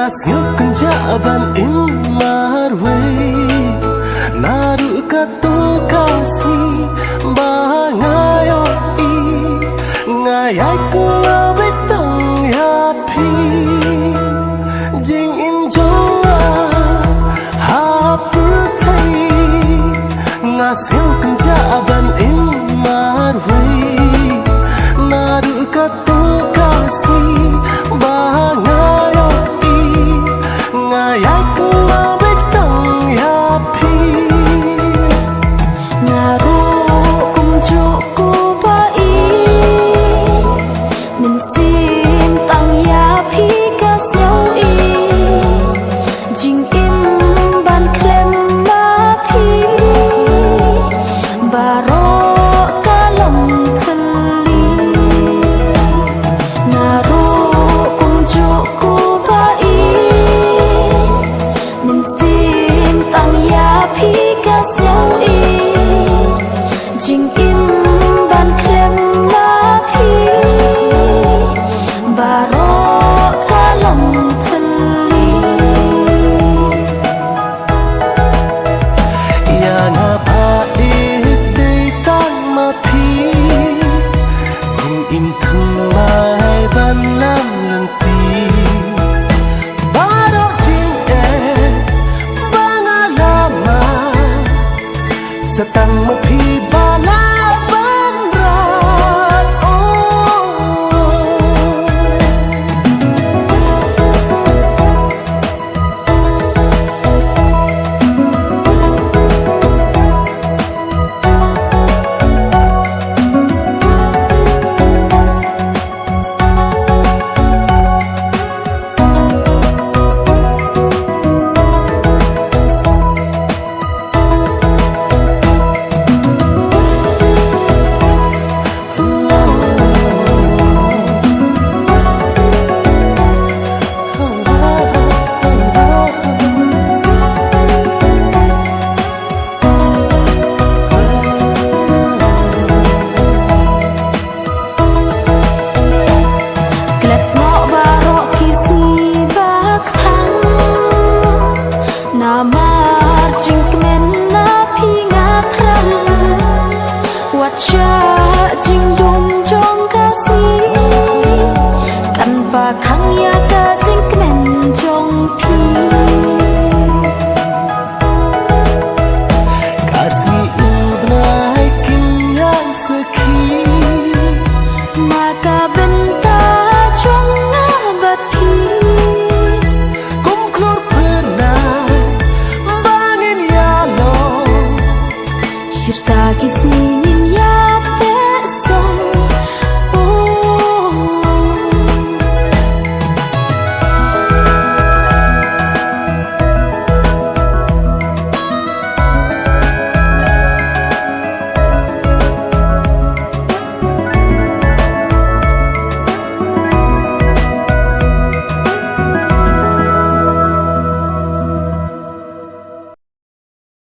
ngasih kenjaban in marway naru katu kasih bangayo i ngayai kuawe tang yapi jing in jonga hapur thai ngasih kenjaban in marway naru katu kasih bangayo i ngayai kuawe tang yapi ngaru kumjuku bai min sim tang yapi kas nhau i jing im ban klem ma pi baro kalong thali ngaru kumjuku bai min sim tang yapi kas nhau i jing im ban klem ma pi baro kalong thali yang apa itu tak mapi jing im thung mai ban lam lenti baro jing bangalama setang mapi bala banrat Glet mo baro kisi bak thang namar jing kemen na pi ngatram wacha jing